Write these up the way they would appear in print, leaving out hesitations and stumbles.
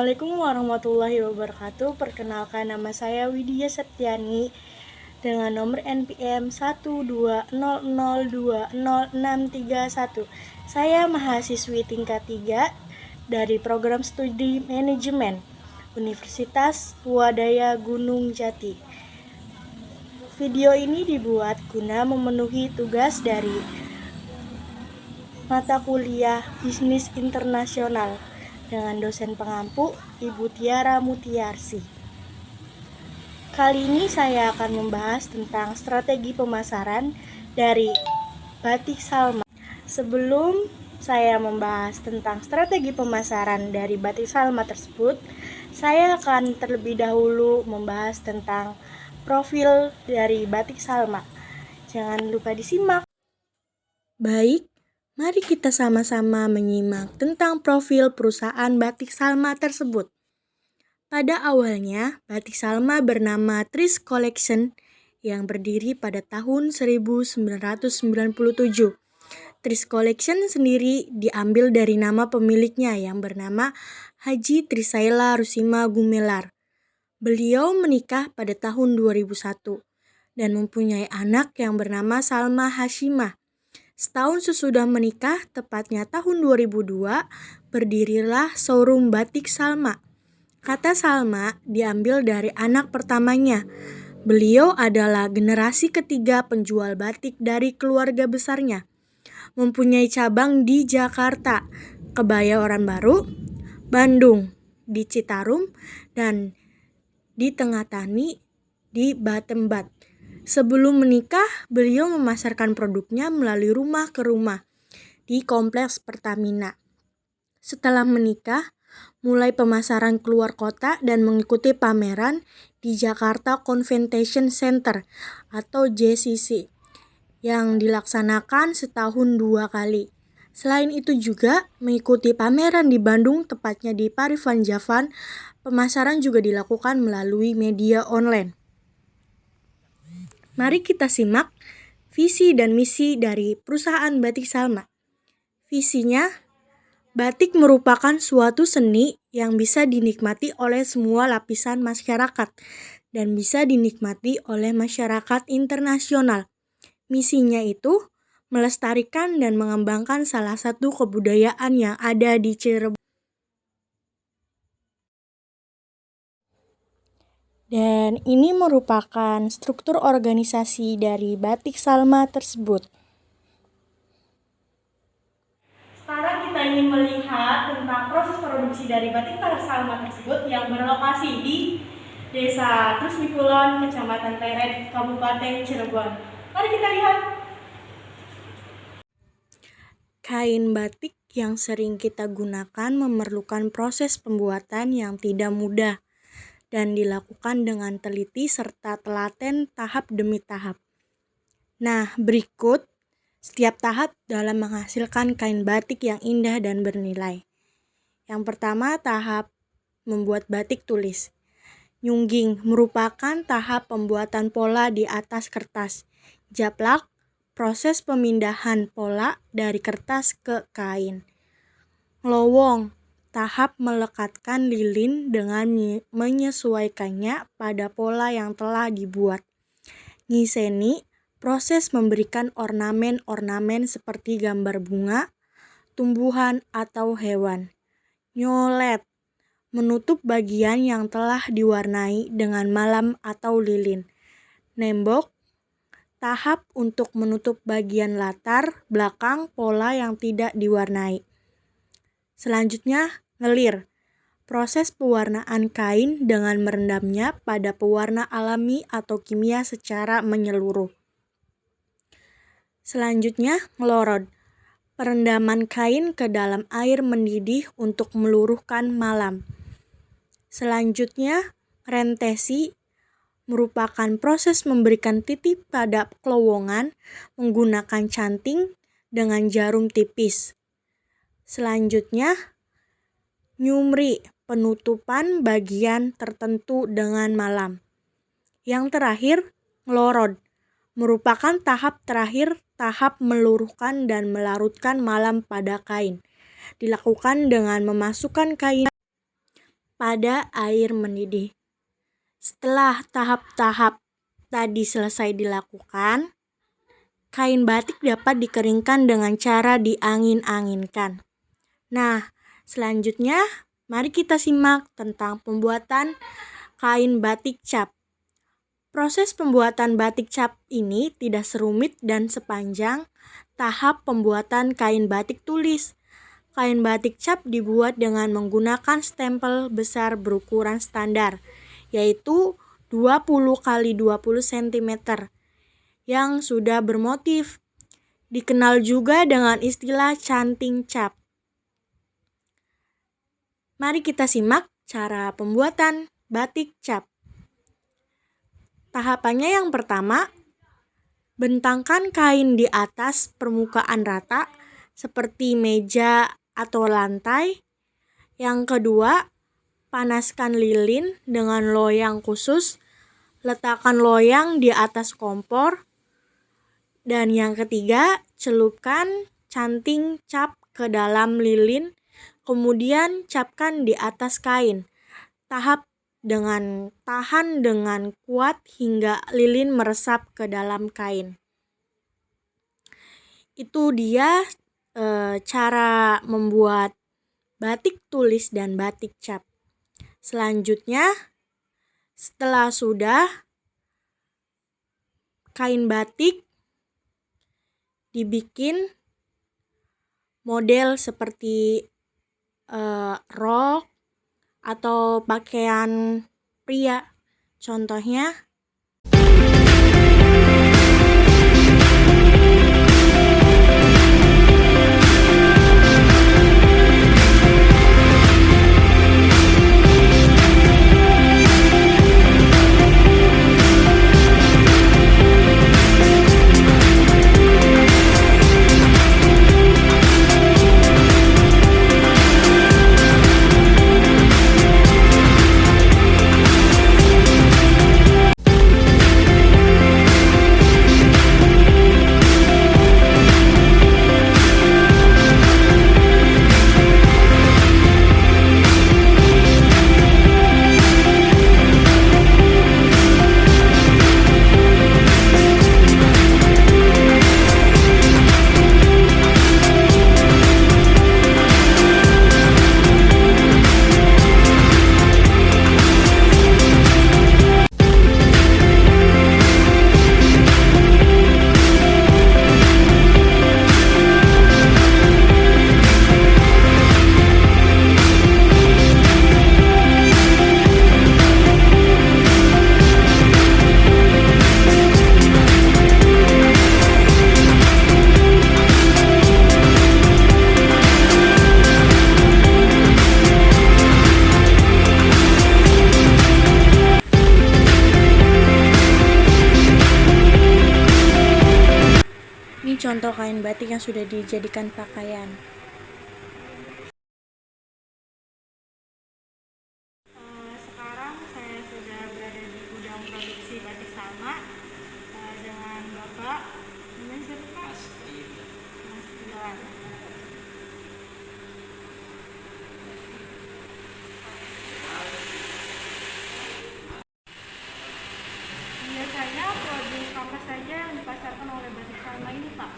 Assalamualaikum warahmatullahi wabarakatuh. Perkenalkan, nama saya Widya Septiani dengan nomor NPM 120020631. Saya mahasiswi tingkat 3 dari program studi manajemen Universitas Wadaya Gunung Jati. Video ini dibuat guna memenuhi tugas dari mata kuliah Bisnis Internasional dengan dosen pengampu Ibu Tiara Mutiarsi. Kali ini saya akan membahas tentang strategi pemasaran dari Batik Salma. Sebelum saya membahas tentang strategi pemasaran dari Batik Salma tersebut, saya akan terlebih dahulu membahas tentang profil dari Batik Salma. Jangan lupa disimak. Baik, mari kita sama-sama menyimak tentang profil perusahaan Batik Salma tersebut. Pada awalnya, Batik Salma bernama Tris Collection yang berdiri pada tahun 1997. Tris Collection sendiri diambil dari nama pemiliknya yang bernama Haji Trisaila Rusima Gumelar. Beliau menikah pada tahun 2001 dan mempunyai anak yang bernama Salma Hashimah. Setahun sesudah menikah, tepatnya tahun 2002, berdirilah showroom Batik Salma. Kata Salma diambil dari anak pertamanya. Beliau adalah generasi ketiga penjual batik dari keluarga besarnya. Mempunyai cabang di Jakarta, Kebayoran Baru, Bandung, di Citarum, dan di Tengah-Tani, di Batembat. Sebelum menikah, beliau memasarkan produknya melalui rumah ke rumah di Kompleks Pertamina. Setelah menikah, mulai pemasaran keluar kota dan mengikuti pameran di Jakarta Convention Center atau JCC yang dilaksanakan setahun 2 kali. Selain itu juga mengikuti pameran di Bandung, tepatnya di Parifan Javan. Pemasaran juga dilakukan melalui media online. Mari kita simak visi dan misi dari perusahaan Batik Salma. Visinya, batik merupakan suatu seni yang bisa dinikmati oleh semua lapisan masyarakat dan bisa dinikmati oleh masyarakat internasional. Misinya itu melestarikan dan mengembangkan salah satu kebudayaan yang ada di Cirebon. Dan ini merupakan struktur organisasi dari Batik Salma tersebut. Sekarang kita ingin melihat tentang proses produksi dari Batik Salma tersebut yang berlokasi di Desa Trusmikulon, Kecamatan Teret, Kabupaten Cirebon. Mari kita lihat. Kain batik yang sering kita gunakan memerlukan proses pembuatan yang tidak mudah dan dilakukan dengan teliti serta telaten tahap demi tahap. Nah, berikut setiap tahap dalam menghasilkan kain batik yang indah dan bernilai. Yang pertama, tahap membuat batik tulis. Nyungging merupakan tahap pembuatan pola di atas kertas. Japlak, proses pemindahan pola dari kertas ke kain. Ngelowong, tahap melekatkan lilin dengan menyesuaikannya pada pola yang telah dibuat. Ngiseni, proses memberikan ornamen-ornamen seperti gambar bunga, tumbuhan, atau hewan. Nyolet, menutup bagian yang telah diwarnai dengan malam atau lilin. Nembok, tahap untuk menutup bagian latar belakang pola yang tidak diwarnai. Selanjutnya, ngelir, proses pewarnaan kain dengan merendamnya pada pewarna alami atau kimia secara menyeluruh. Selanjutnya, ngelorod, perendaman kain ke dalam air mendidih untuk meluruhkan malam. Selanjutnya, rentesi merupakan proses memberikan titik pada kelowongan menggunakan canting dengan jarum tipis. Selanjutnya, nyumri, penutupan bagian tertentu dengan malam. Yang terakhir, ngelorod, merupakan tahap terakhir, tahap meluruhkan dan melarutkan malam pada kain. Dilakukan dengan memasukkan kain pada air mendidih. Setelah tahap-tahap tadi selesai dilakukan, kain batik dapat dikeringkan dengan cara diangin-anginkan. Nah, selanjutnya mari kita simak tentang pembuatan kain batik cap. Proses pembuatan batik cap ini tidak serumit dan sepanjang tahap pembuatan kain batik tulis. Kain batik cap dibuat dengan menggunakan stempel besar berukuran standar, yaitu 20 x 20 cm yang sudah bermotif. Dikenal juga dengan istilah canting cap. Mari kita simak cara pembuatan batik cap. Tahapannya yang pertama, bentangkan kain di atas permukaan rata seperti meja atau lantai. Yang kedua, panaskan lilin dengan loyang khusus. Letakkan loyang di atas kompor. Dan yang ketiga, celupkan canting cap ke dalam lilin, kemudian capkan di atas kain. Tahan dengan kuat hingga lilin meresap ke dalam kain. Itu dia cara membuat batik tulis dan batik cap. Selanjutnya, setelah sudah, kain batik dibikin model seperti rok atau pakaian pria. Contohnya ini contoh kain batik yang sudah dijadikan pakaian. Sekarang saya sudah berada di gudang produksi batik Salma dengan Bapak. Namanya siapa, Pak? Mas Dilan. Biasanya produk apa saja yang dipasarkan oleh batik Salma ini, Pak?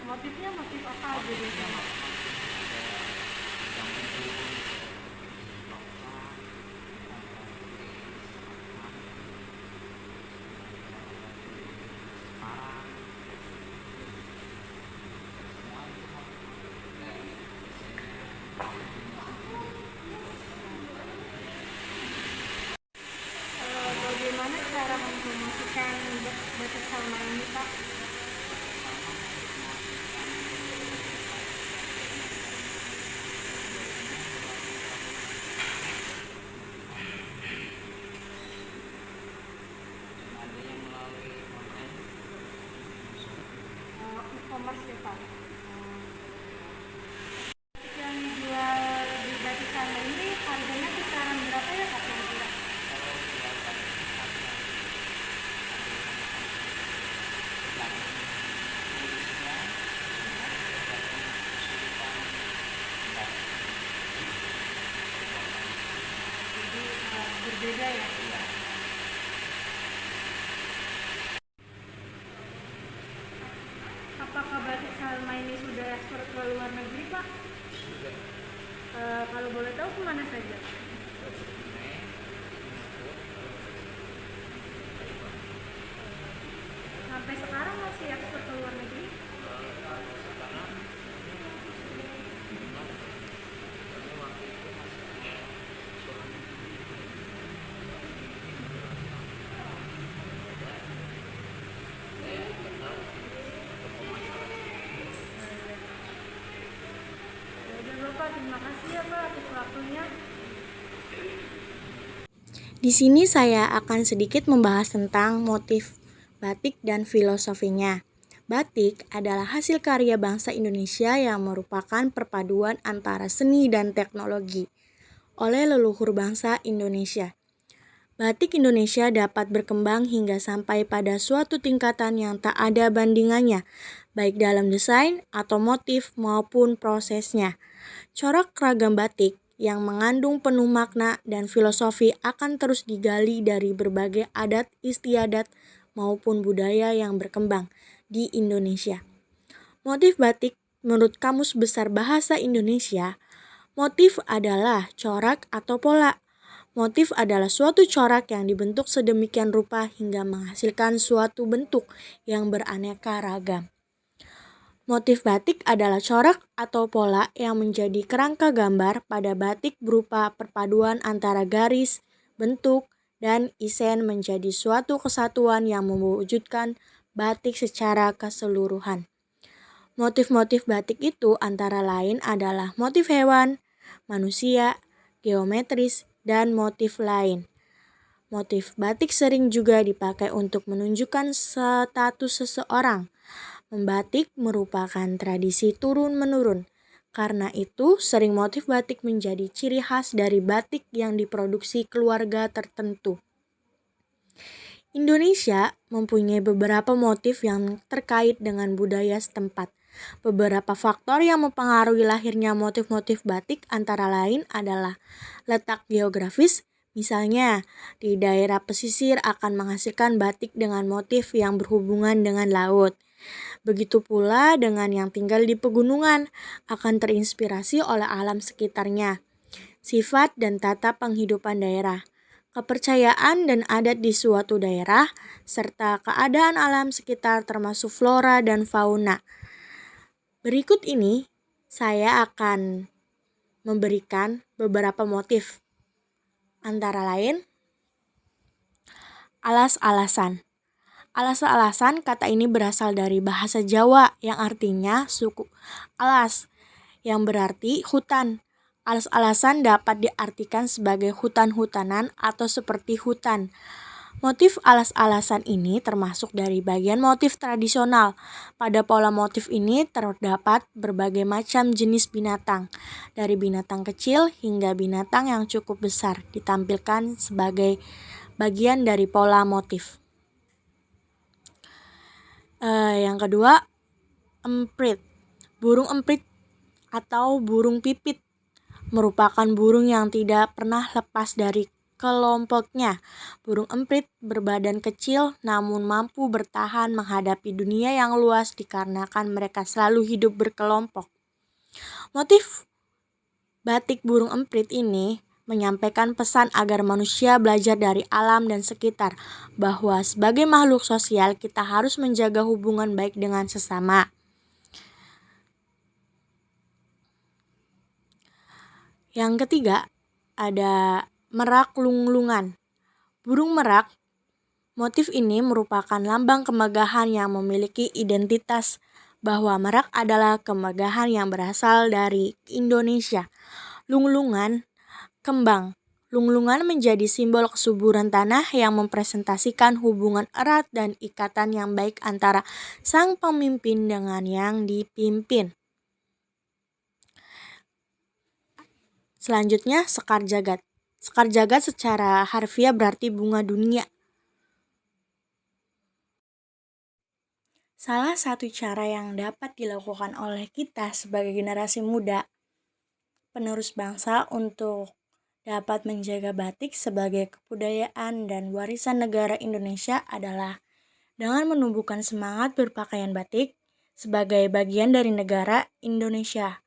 Motifnya motif apa aja biasanya? Bagaimana cara mempromosikan batik Salma ini, Pak? E-commerce ya, Pak. Yang dijual di batik Salma ini harganya kisaran berapa ya, Pak? Kira-kira? Apakah batik selama ini sudah ekspor ke luar negeri, Pak? Kalau boleh tahu kemana saja? Sampai sekarang masih ekspor ke luar negeri? Udah Bapak, terima kasih ya Pak atas waktunya. Di sini saya akan sedikit membahas tentang motif batik dan filosofinya. Batik adalah hasil karya bangsa Indonesia yang merupakan perpaduan antara seni dan teknologi oleh leluhur bangsa Indonesia. Batik Indonesia dapat berkembang hingga sampai pada suatu tingkatan yang tak ada bandingannya, baik dalam desain atau motif maupun prosesnya. Corak ragam batik yang mengandung penuh makna dan filosofi akan terus digali dari berbagai adat istiadat maupun budaya yang berkembang di Indonesia. Motif batik menurut Kamus Besar Bahasa Indonesia, motif adalah corak atau pola. Motif adalah suatu corak yang dibentuk sedemikian rupa hingga menghasilkan suatu bentuk yang beraneka ragam. Motif batik adalah corak atau pola yang menjadi kerangka gambar pada batik berupa perpaduan antara garis, bentuk, dan isen menjadi suatu kesatuan yang mewujudkan batik secara keseluruhan. Motif-motif batik itu antara lain adalah motif hewan, manusia, geometris, dan motif lain. Motif batik sering juga dipakai untuk menunjukkan status seseorang. Membatik merupakan tradisi turun-menurun. Karena itu, sering motif batik menjadi ciri khas dari batik yang diproduksi keluarga tertentu. Indonesia mempunyai beberapa motif yang terkait dengan budaya setempat. Beberapa faktor yang mempengaruhi lahirnya motif-motif batik antara lain adalah letak geografis. Misalnya, di daerah pesisir akan menghasilkan batik dengan motif yang berhubungan dengan laut. Begitu pula dengan yang tinggal di pegunungan, akan terinspirasi oleh alam sekitarnya. Sifat dan tata penghidupan daerah, kepercayaan dan adat di suatu daerah, serta keadaan alam sekitar termasuk flora dan fauna. Berikut ini, saya akan memberikan beberapa motif. Antara lain, alas-alasan. Alas-alasan, kata ini berasal dari bahasa Jawa yang artinya suku alas, yang berarti hutan. Alas-alasan dapat diartikan sebagai hutan-hutanan atau seperti hutan. Motif alas-alasan ini termasuk dari bagian motif tradisional. Pada pola motif ini terdapat berbagai macam jenis binatang, dari binatang kecil hingga binatang yang cukup besar, ditampilkan sebagai bagian dari pola motif. Yang kedua, emprit. Burung emprit atau burung pipit merupakan burung yang tidak pernah lepas dari kelompoknya. Burung emprit berbadan kecil namun mampu bertahan menghadapi dunia yang luas dikarenakan mereka selalu hidup berkelompok. Motif batik burung emprit ini menyampaikan pesan agar manusia belajar dari alam dan sekitar, bahwa sebagai makhluk sosial kita harus menjaga hubungan baik dengan sesama. Yang ketiga, ada merak lunglungan. Burung merak, motif ini merupakan lambang kemegahan yang memiliki identitas bahwa merak adalah kemegahan yang berasal dari Indonesia. Lunglungan, kembang. Lunglungan menjadi simbol kesuburan tanah yang mempresentasikan hubungan erat dan ikatan yang baik antara sang pemimpin dengan yang dipimpin. Selanjutnya, sekar jagad. Sekar jagad secara harfiah berarti bunga dunia. Salah satu cara yang dapat dilakukan oleh kita sebagai generasi muda, penerus bangsa, untuk dapat menjaga batik sebagai kebudayaan dan warisan negara Indonesia adalah dengan menumbuhkan semangat berpakaian batik, sebagai bagian dari negara Indonesia.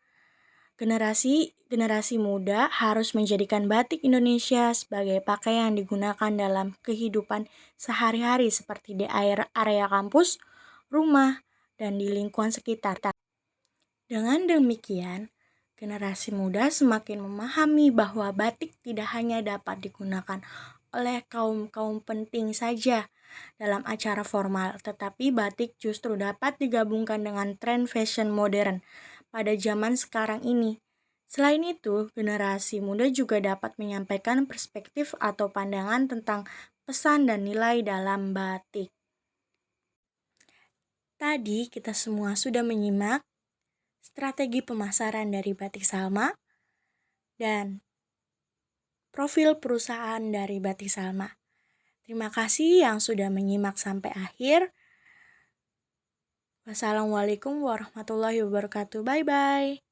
Generasi muda harus menjadikan batik Indonesia sebagai pakaian yang digunakan dalam kehidupan sehari-hari seperti di area kampus, rumah, dan di lingkungan sekitar. Dengan demikian, generasi muda semakin memahami bahwa batik tidak hanya dapat digunakan oleh kaum-kaum penting saja dalam acara formal, tetapi batik justru dapat digabungkan dengan tren fashion modern pada zaman sekarang ini. Selain itu, generasi muda juga dapat menyampaikan perspektif atau pandangan tentang pesan dan nilai dalam batik. Tadi kita semua sudah menyimak strategi pemasaran dari Batik Salma dan profil perusahaan dari Batik Salma. Terima kasih yang sudah menyimak sampai akhir. Wassalamualaikum warahmatullahi wabarakatuh. Bye-bye.